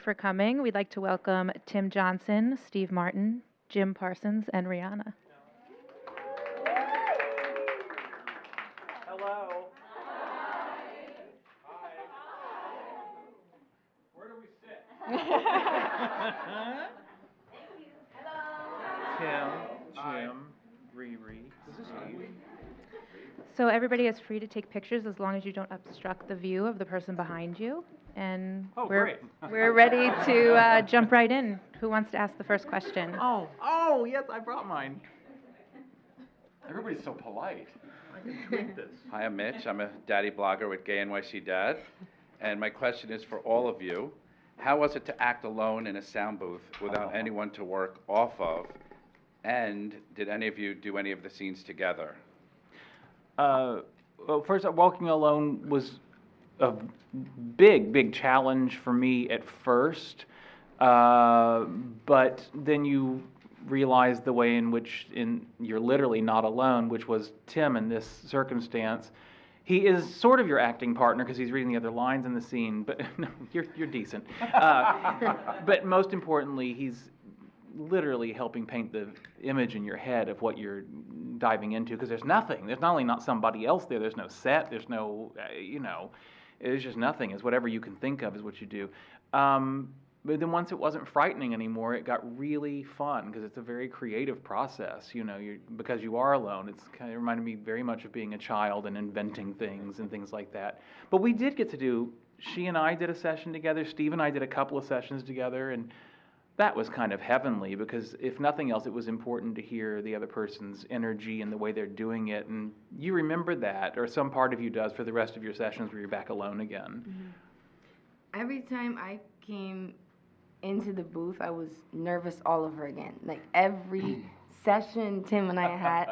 for coming. We'd like to welcome Tim Johnson, Steve Martin, Jim Parsons, and Rihanna. Hello. Hi. Where do we sit? Tim, Jim, Riri, Steve. So everybody is free to take pictures as long as you don't obstruct the view of the person behind you. And we're ready to jump right in. Who wants to ask the first question? Oh, yes, I brought mine. Everybody's so polite. I can tweet this. Hi, I'm Mitch. I'm a daddy blogger with Gay NYC Dad. And my question is for all of you. How was it to act alone in a sound booth without anyone to work off of? And did any of you do any of the scenes together? Well, first, walking alone was a big challenge for me at first. But then you realize the way in which you're literally not alone, which was Tim in this circumstance. He is sort of your acting partner because he's reading the other lines in the scene, but no, you're decent. But most importantly, he's literally helping paint the image in your head of what you're diving into, because there's nothing. There's not only not somebody else there, there's no set, there's no, there's just nothing. It's whatever you can think of is what you do. But then once it wasn't frightening anymore, it got really fun because it's a very creative process, because you are alone. It's kind of reminded me very much of being a child and inventing things and things like that. But we did get to do, she and I did a session together, Steve and I did a couple of sessions together, and that was kind of heavenly because if nothing else, it was important to hear the other person's energy and the way they're doing it. And you remember that, or some part of you does, for the rest of your sessions where you're back alone again. Mm-hmm. Every time I came into the booth, I was nervous all over again. Like every session Tim and I had,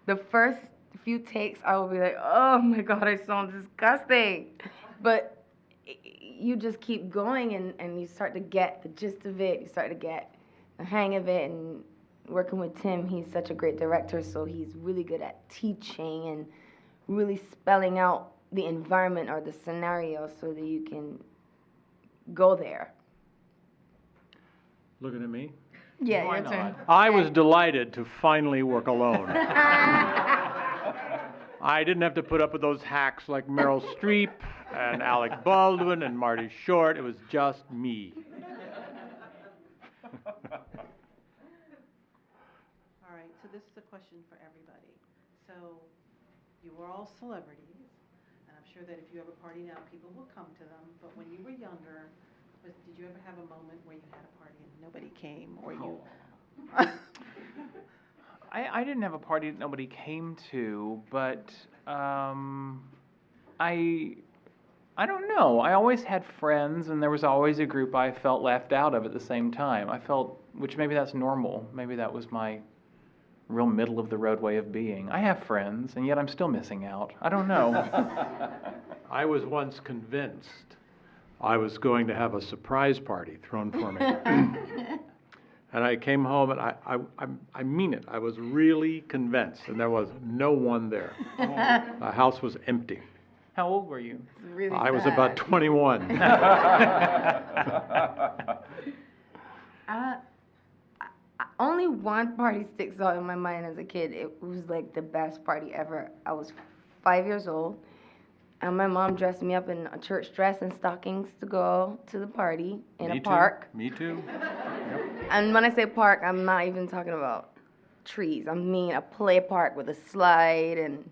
the first few takes, I would be like, oh my God, I sound disgusting. But you just keep going and you start to get the gist of it, you start to get the hang of it, and working with Tim, he's such a great director, so he's really good at teaching and really spelling out the environment or the scenario so that you can go there. Looking at me? Yeah, Why your turn. not? I was delighted to finally work alone. I didn't have to put up with those hacks like Meryl Streep and Alec Baldwin and Marty Short. It was just me. All right, so this is a question for everybody. So you were all celebrities, and I'm sure that if you have a party now, people will come to them. But when you were younger, did you ever have a moment where you had a party and nobody came, or you? I didn't have a party that nobody came to, but I don't know. I always had friends, and there was always a group I felt left out of at the same time. Which maybe that's normal. Maybe that was my real middle of the road way of being. I have friends, and yet I'm still missing out. I don't know. I was once convinced I was going to have a surprise party thrown for me. And I came home, and I mean it, I was really convinced, and there was no one there. The house was empty. How old were you? Really I was sad. about 21. Only one party sticks out in my mind as a kid. It was like the best party ever. I was 5 years old, and my mom dressed me up in a church dress and stockings to go to the party in a park. Me too. And when I say park, I'm not even talking about trees. I mean a play park with a slide and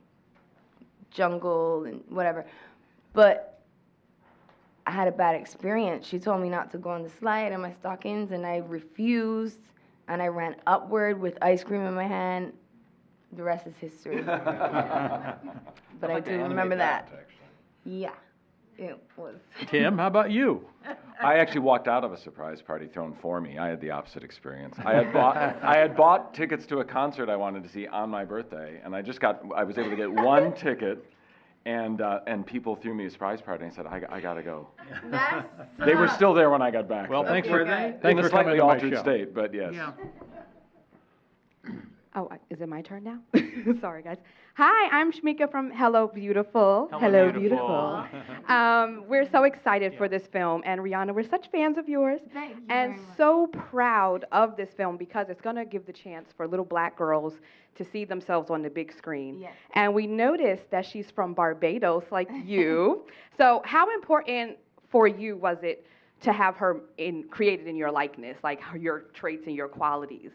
jungle and whatever. But I had a bad experience. She told me not to go on the slide in my stockings, and I refused, and I ran upward with ice cream in my hand. The rest is history. But I do remember that. Yeah, it was. Tim, how about you? I actually walked out of a surprise party thrown for me. I had the opposite experience. I had bought tickets to a concert I wanted to see on my birthday, and I was able to get one ticket, and people threw me a surprise party and said, I gotta go. They were still there when I got back. Well, so. thanks In for a coming slightly to my altered show. state, but yes. Yeah. Oh, is it my turn now? Sorry, guys. Hi, I'm Shamika from Hello Beautiful. Hello, Beautiful. We're so excited for this film, and Rihanna, we're such fans of yours, Thank you and very much. so proud of this film because it's going to give the chance for little black girls to see themselves on the big screen. Yes. And we noticed that she's from Barbados, like you. So how important for you was it to have her created in your likeness, like your traits and your qualities?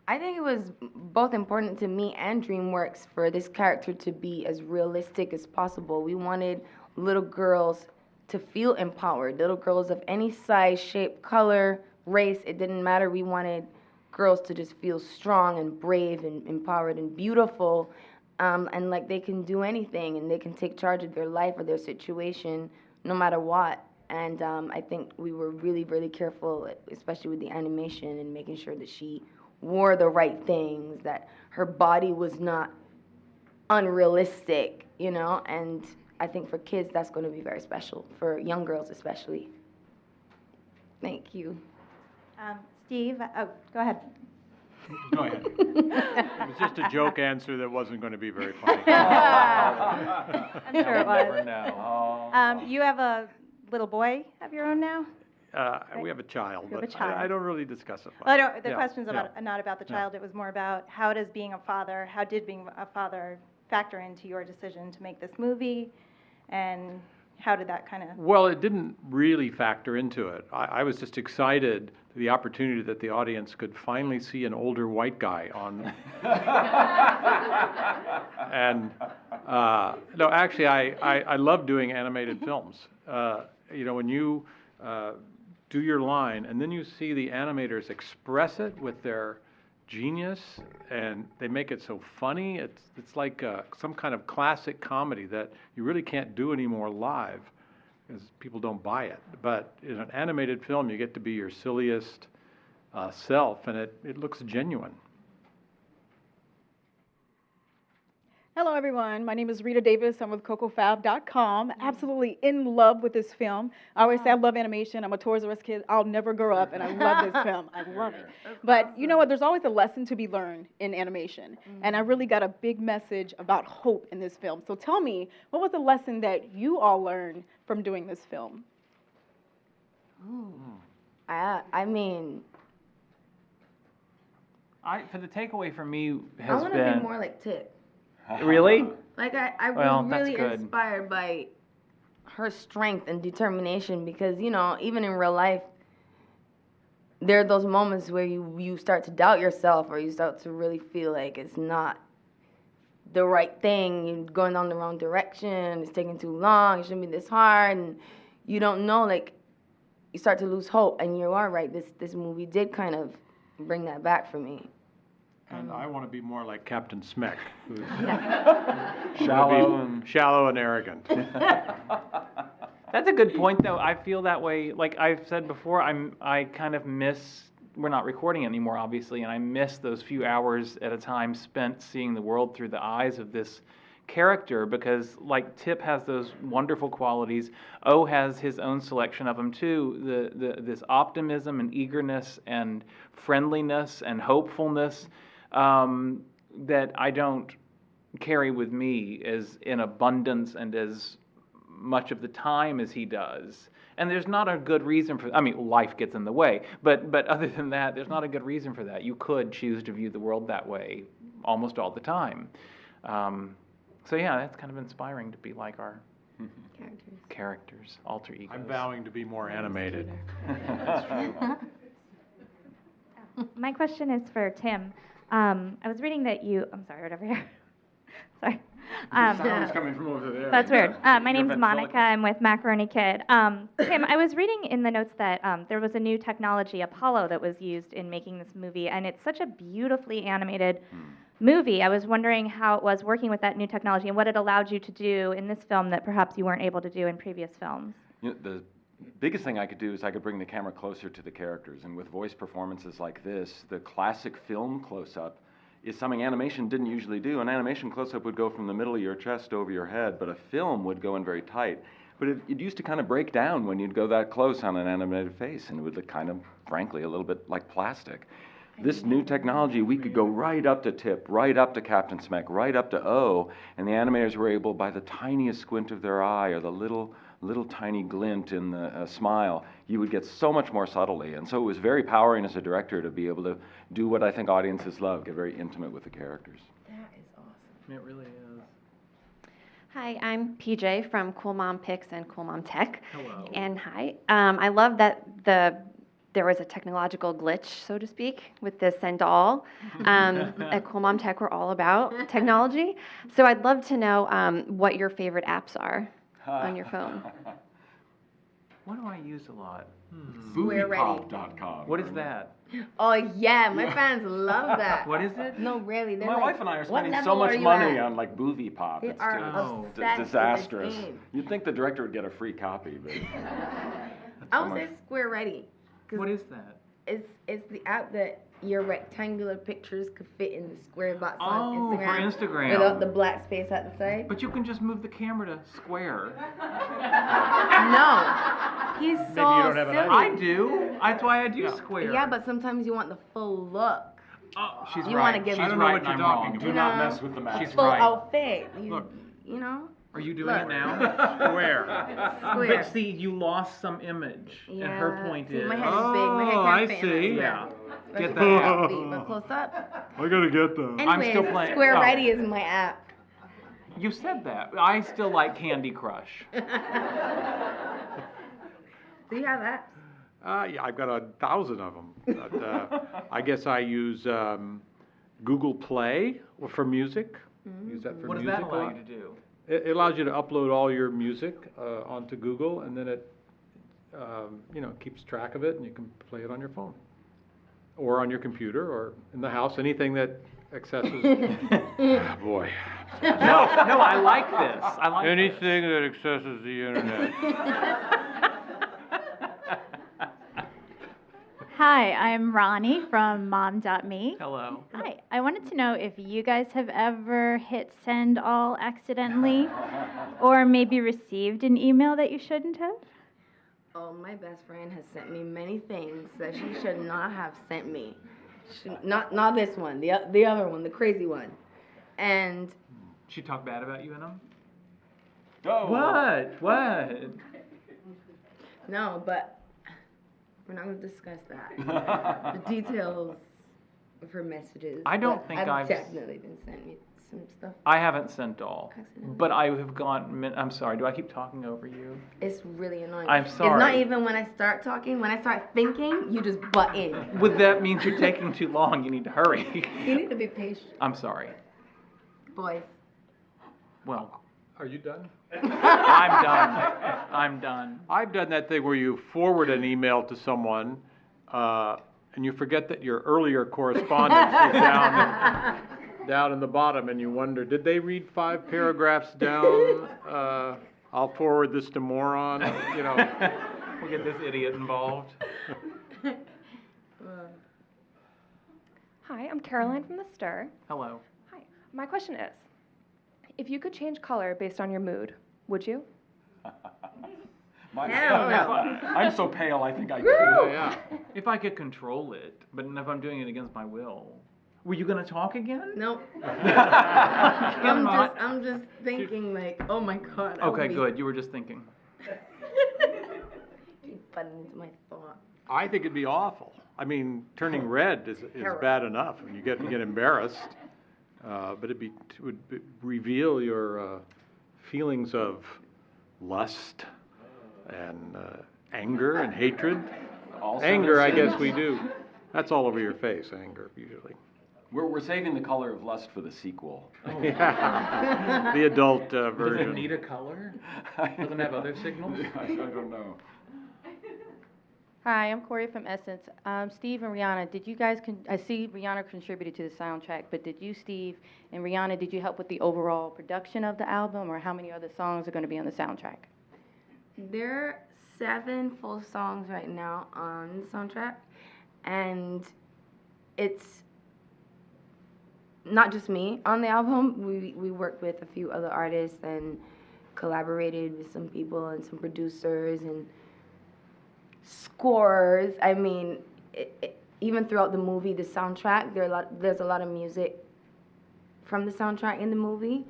I think it was both important to me and Dreamworks for this character to be as realistic as possible. We wanted little girls to feel empowered, little girls of any size, shape, color, race, it didn't matter. We wanted girls to just feel strong and brave and empowered and beautiful, and like they can do anything and they can take charge of their life or their situation no matter what. And I think we were really, really careful, especially with the animation and making sure that she wore the right things, that her body was not unrealistic, you know, and I think for kids that's going to be very special, for young girls especially. Thank you. Steve, oh, go ahead. Go ahead. It was just a joke answer that wasn't going to be very funny. I'm sure it Never was. know. You have a little boy of your own now? We have a child, You have a but child. I don't really discuss it much. Well, I don't, the Yeah, question's yeah. about, not about the Yeah. child, it was more about how did being a father factor into your decision to make this movie? And how did that kind of... Well, it didn't really factor into it. I was just excited the opportunity that the audience could finally see an older white guy on. And no, actually, I love doing animated films. You know, when you do your line and then you see the animators express it with their genius and they make it so funny, it's like some kind of classic comedy that you really can't do anymore live because people don't buy it. But in an animated film, you get to be your silliest self, and it looks genuine. Hello, everyone. My name is Rita Davis. I'm with CocoFab.com. Absolutely in love with this film. I always say I love animation. I'm a Toys R Us kid. I'll never grow up, and I love this film. I love it. But you know what? There's always a lesson to be learned in animation. And I really got a big message about hope in this film. So tell me, what was the lesson that you all learned from doing this film? I mean, For the takeaway for me I has want to been... be more like Tip. Really? Like, I Well, was that's really good. inspired by her strength and determination because, you know, even in real life, there are those moments where you start to doubt yourself or you start to really feel like it's not the right thing, you're going down the wrong direction, it's taking too long, it shouldn't be this hard, and you don't know, like, you start to lose hope, and you are right, this movie did kind of bring that back for me. And I want to be more like Captain Smek, who's Shallow. shallow and arrogant. That's a good point, though. I feel that way. Like I've said before, I kind of miss. We're not recording anymore, obviously, and I miss those few hours at a time spent seeing the world through the eyes of this character because, like, Tip has those wonderful qualities. O has his own selection of them too. This optimism and eagerness and friendliness and hopefulness that I don't carry with me as in abundance and as much of the time as he does. And there's not a good reason for, I mean, life gets in the way, but other than that, there's not a good reason for that. You could choose to view the world that way almost all the time. So yeah, that's kind of inspiring to be like our characters, alter egos. I'm vowing to be more animated. My question is for Tim. I was reading that you, I'm sorry, right over here. Sorry. Sound's coming from over there. That's weird. My name's ventriloquist. Monica. I'm with Macaroni Kid. Tim, I was reading in the notes that there was a new technology, Apollo, that was used in making this movie, and it's such a beautifully animated movie. I was wondering how it was working with that new technology and what it allowed you to do in this film that perhaps you weren't able to do in previous films. You know, the biggest thing I could do is I could bring the camera closer to the characters, and with voice performances like this, the classic film close-up is something animation didn't usually do. An animation close-up would go from the middle of your chest over your head, but a film would go in very tight. But it used to kind of break down when you'd go that close on an animated face, and it would look kind of, frankly, a little bit like plastic. This new technology, we could go right up to Tip, right up to Captain Smek, right up to O, and the animators were able, by the tiniest squint of their eye or the little tiny glint in the smile, you would get so much more subtlety. And so it was very powering as a director to be able to do what I think audiences love, get very intimate with the characters. That is awesome. It really is. Hi, I'm PJ from Cool Mom Pics and Cool Mom Tech. Hello. And hi, I love that there was a technological glitch, so to speak, with the Send All. At Cool Mom Tech, we're all about technology. So I'd love to know what your favorite apps are on your phone. What do I use a lot? Moviepop.com. What is that? Oh yeah, my fans love that. What is it? No, really, they're My like, wife and I are "What spending level so much are you money at?" on like Movie Pop. They It's are just obsessed with this disastrous. game. You'd think the director would get a free copy, but I would say Square Ready. 'Cause What is that? It's the app that your rectangular pictures could fit in the square box Oh, on for Instagram. Instagram. Without the black space at the side. But you can just move the camera to square. No. He's so Maybe you don't have an silly. I do. That's why I do square. Yeah, but sometimes you want the full look. Oh, she's You right. wanna give She's them- right what and you're I'm talking wrong. about. do not mess with the match. She's Full right. outfit. Look. You know? Are you doing Look. it now? Where? Square. But see, you lost some image, and her Yeah. point See, is. my head is big. My head Oh, can't I fit in see. that Yeah. square. Get Especially that for feet, but close up. I gotta get them. Anyways, still playing- Square oh. Ready is my app. You said that. I still like Candy Crush. Do you have apps? Yeah, I've got 1,000 of them. But, I guess I use Google Play for music. Use that for What does music that a allow lot. you to do? It allows you to upload all your music onto Google, and then it, keeps track of it, and you can play it on your phone, or on your computer, or in the house. Anything that accesses. Boy. No, I like this. I like this. Anything that accesses the internet. Hi, I'm Ronnie from mom.me. Hello. Hi, I wanted to know if you guys have ever hit send all accidentally or maybe received an email that you shouldn't have. Oh, my best friend has sent me many things that she should not have sent me. Not this one, the other one, the crazy one. And She talked bad about you and him? Oh. What? no, but we're not going to discuss that. The details of her messages. I don't but think I've I've- definitely been sent me some stuff. I haven't sent all, Accidentally. but I have gone. I'm sorry. Do I keep talking over you? It's really annoying. I'm It's not sorry. even when I start talking. When I start thinking, you just butt in. Well, that means you're taking too long. You need to hurry. You need to be patient, I'm sorry. boys. Well, Are you done? I'm done. I'm done. I've done that thing where you forward an email to someone, and you forget that your earlier correspondence is down in the bottom, and you wonder, did they read 5 paragraphs down? I'll forward this to moron. We'll get this idiot involved. Hi, I'm Caroline from The Stir. Hello. Hi. My question is, if you could change color based on your mood, would you? I'm so pale, I think I could. Yeah. If I could control it, but if I'm doing it against my will. Were you gonna talk again? Nope. Come on. I'm just thinking like, oh my god. I Okay, would be good. You were just thinking. butting into my thought. I think it'd be awful. I mean, turning red is bad enough, and you get embarrassed. But it would reveal your feelings of lust and anger and hatred. Also Anger, the I guess sins. we do. That's all over your face, anger, usually. We're saving the color of lust for the sequel. Yeah. The adult Does version. it need a color? Doesn't it have other signals? I don't know. Hi, I'm Corey from Essence. Steve and Rihanna, did you guys, I see Rihanna contributed to the soundtrack, but did you, Steve, and Rihanna, did you help with the overall production of the album, or how many other songs are going to be on the soundtrack? There are 7 full songs right now on the soundtrack, and it's not just me on the album. We worked with a few other artists and collaborated with some people and some producers and scorers. I mean, even throughout the movie, the soundtrack, there's a lot of music from the soundtrack in the movie,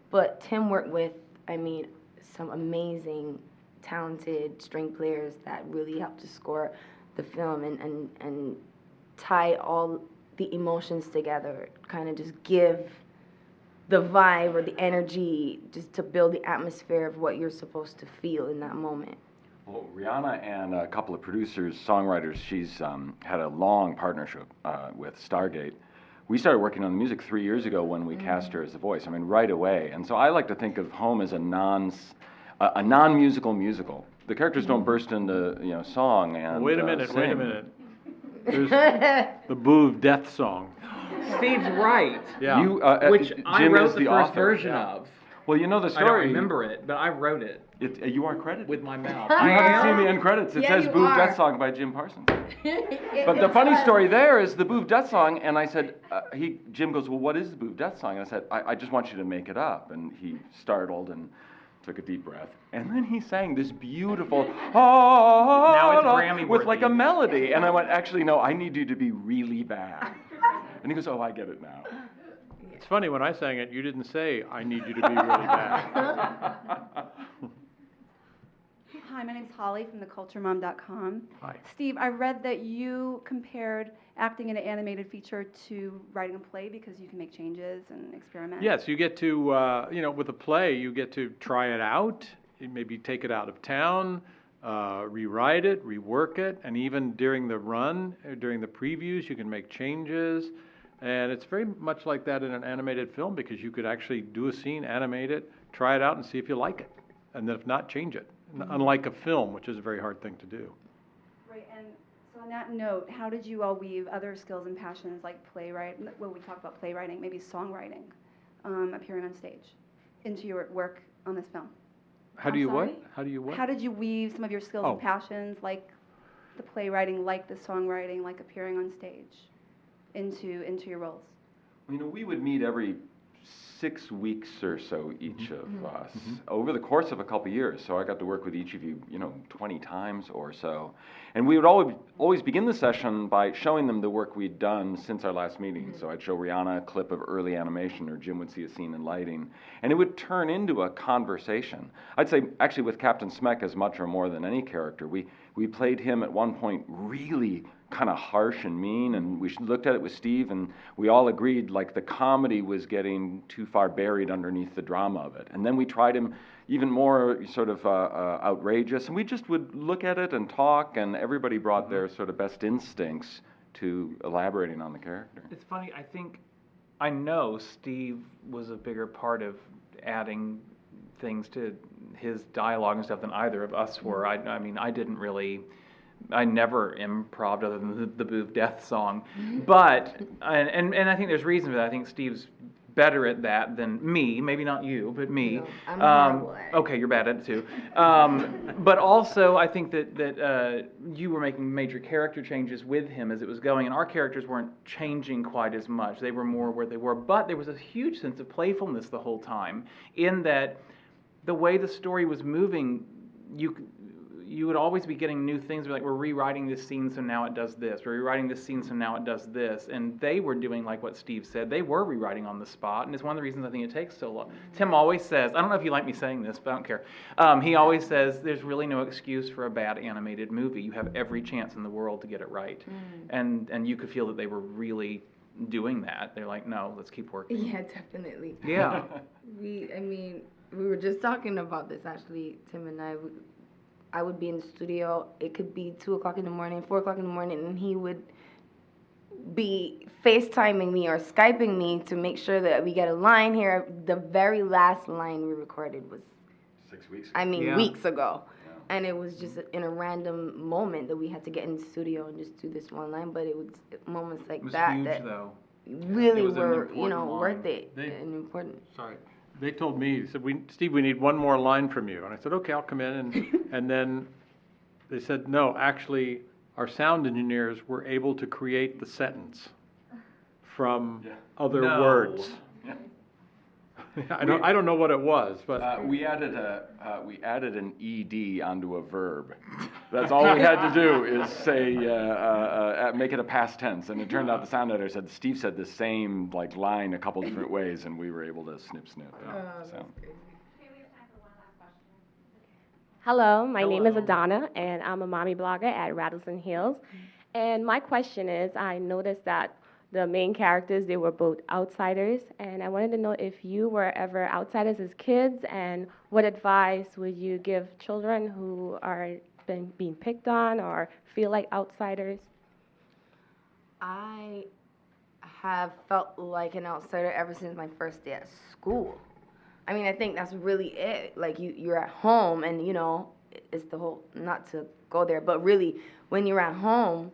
but Tim worked with, I mean, some amazing, talented string players that really helped to score the film and tie all the emotions together, kind of just give the vibe or the energy just to build the atmosphere of what you're supposed to feel in that moment. Well, Rihanna and a couple of producers, songwriters, she's had a long partnership with Stargate. We started working on the music 3 years ago when we cast her as the voice. I mean, right away. And so I like to think of Home as a non-musical musical. The characters don't burst into song and Wait a minute. sing. There's the Boo of Death song. Steve's right. Yeah. Which I Jim wrote is the first version of. Well, you know the story. I don't remember it, but I wrote it. You are credited. With my mouth. You haven't seen the end credits. It says Boo of Death Song by Jim Parsons. But the funny story there is the Boo of Death Song, and I said, Jim goes, well, what is the Boo of Death Song? And I said, I just want you to make it up. And he startled and took a deep breath. And then he sang this beautiful, now it's Grammy with like a melody. And I went, actually, no, I need you to be really bad. And he goes, oh, I get it now. It's funny, when I sang it, you didn't say, I need you to be really bad. Hi, my name's Holly from theculturemom.com. Hi. Steve, I read that you compared acting in an animated feature to writing a play because you can make changes and experiment. Yes, you get to, with a play, you get to try it out, maybe take it out of town, rewrite it, rework it, and even during the run, during the previews, you can make changes. And it's very much like that in an animated film because you could actually do a scene, animate it, try it out, and see if you like it. And then if not, change it. Unlike a film, which is a very hard thing to do. Right, and so on that note, how did you all weave other skills and passions like playwriting, well, we talked about playwriting, maybe songwriting, appearing on stage, into your work on this film? How do you what? How do you what? How did you weave some of your skills and passions, like the playwriting, like the songwriting, like appearing on stage, into your roles? We would meet every 6 weeks or so, each of us, over the course of a couple of years. So I got to work with each of you, 20 times or so. And we would always begin the session by showing them the work we'd done since our last meeting. So I'd show Rihanna a clip of early animation, or Jim would see a scene in lighting. And it would turn into a conversation. I'd say, actually, with Captain Smek as much or more than any character, we played him at one point really kind of harsh and mean, and we looked at it with Steve, and we all agreed like the comedy was getting too far buried underneath the drama of it. And then we tried him even more sort of outrageous, and we just would look at it and talk, and everybody brought their sort of best instincts to elaborating on the character. It's funny, I know Steve was a bigger part of adding things to his dialogue and stuff than either of us were. I never improv'd other than the Boo of Death song. But, and I think there's reason for that. I think Steve's better at that than me. Maybe not you, but me. No, I'm horrible at it. Okay, you're bad at it too. But also, I think that you were making major character changes with him as it was going, and our characters weren't changing quite as much. They were more where they were. But there was a huge sense of playfulness the whole time, in that the way the story was moving, you would always be getting new things. Like, we're rewriting this scene, so now it does this. We're rewriting this scene, so now it does this. And they were doing like what Steve said. They were rewriting on the spot, and it's one of the reasons I think it takes so long. Tim always says, I don't know if you like me saying this, but I don't care. He always says, there's really no excuse for a bad animated movie. You have every chance in the world to get it right. And you could feel that they were really doing that. They're like, no, let's keep working. Yeah, definitely. Yeah. We were just talking about this, actually, Tim and I would be in the studio. It could be 2 o'clock in the morning, 4 o'clock in the morning, and he would be FaceTiming me or Skyping me to make sure that we get a line here. The very last line we recorded was 6 weeks ago. I mean, weeks ago. Yeah. And it was just in a random moment that we had to get in the studio and just do this one line. But it was moments like that huge, that though. really were, line. worth it and important. Sorry. They told me, they said, Steve, we need one more line from you. And I said, okay, I'll come in. And then they said, no, actually, our sound engineers were able to create the sentence from other words. I don't know what it was, but we added an ed onto a verb. That's all we had to do is say make it a past tense, and it turned out the sound editor said Steve said the same like line a couple different ways, and we were able to snip. So. Hello, my name is Adana, and I'm a mommy blogger at Rattles and Heels. And my question is, I noticed that the main characters, they were both outsiders, and I wanted to know if you were ever outsiders as kids, and what advice would you give children who are being picked on or feel like outsiders? I have felt like an outsider ever since my first day at school. I mean, I think that's really it. Like, you're at home, and, you know, it's the whole, not to go there, but really, when you're at home,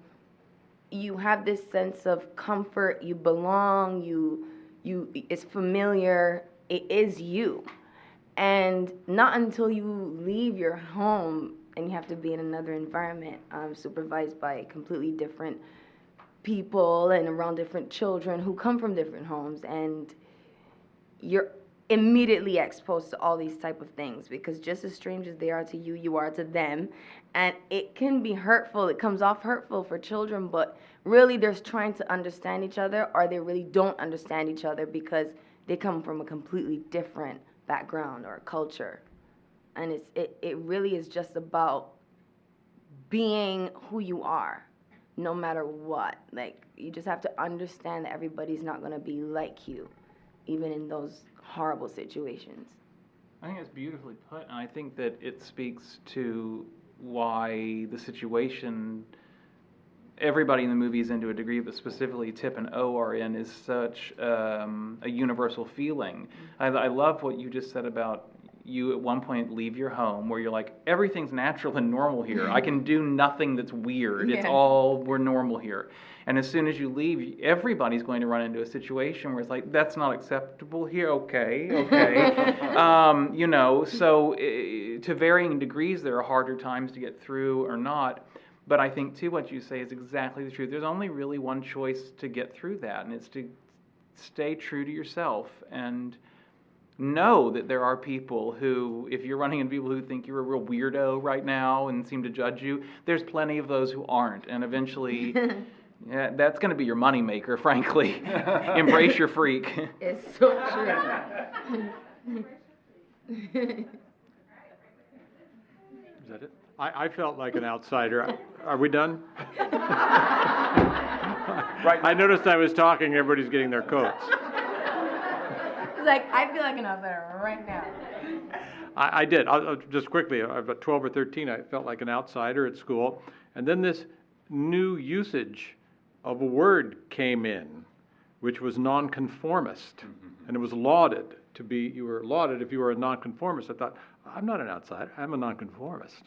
you have this sense of comfort, you belong, it's familiar, it is you. And not until you leave your home and you have to be in another environment, supervised by completely different people and around different children who come from different homes, and you're immediately exposed to all these type of things, because just as strange as they are to you, you are to them, and it can be hurtful. It comes off hurtful for children, but really they're trying to understand each other, or they really don't understand each other because they come from a completely different background or culture. And it really is just about being who you are, no matter what. Like, you just have to understand that everybody's not going to be like you, even in those horrible situations. I think it's beautifully put, and I think that it speaks to why the situation everybody in the movie is in to a degree, but specifically Tip and O are in, is such a universal feeling. I love what you just said about you at one point leave your home where you're like, everything's natural and normal here. I can do nothing that's weird. It's all, we're normal here. And as soon as you leave, everybody's going to run into a situation where it's like, that's not acceptable here. Okay. You know, so to varying degrees, there are harder times to get through or not. But I think, too, what you say is exactly the truth. There's only really one choice to get through that, and it's to stay true to yourself and know that there are people who, if you're running into people who think you're a real weirdo right now and seem to judge you, there's plenty of those who aren't. And eventually, yeah, that's going to be your moneymaker, frankly. Embrace your freak. It's so true. Is that it? I felt like an outsider. Are we done? Right. I noticed I was talking, everybody's getting their coats. It's like, I feel like an outsider right now. I did. I'll just quickly, about 12 or 13, I felt like an outsider at school. And then this new usage of a word came in, which was nonconformist. And it was lauded to be, you were lauded if you were a nonconformist. I thought, I'm not an outsider, I'm a nonconformist.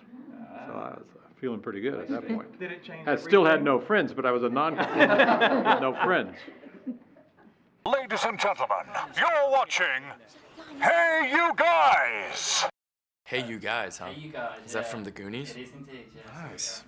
So I was feeling pretty good at that point. Did it change I still had no friends, but I was a nonconformist with no friends. Ladies and gentlemen, you're watching Hey You Guys! Hey You Guys, huh? Hey You Guys, Is that from the Goonies? It is indeed, yes. Nice.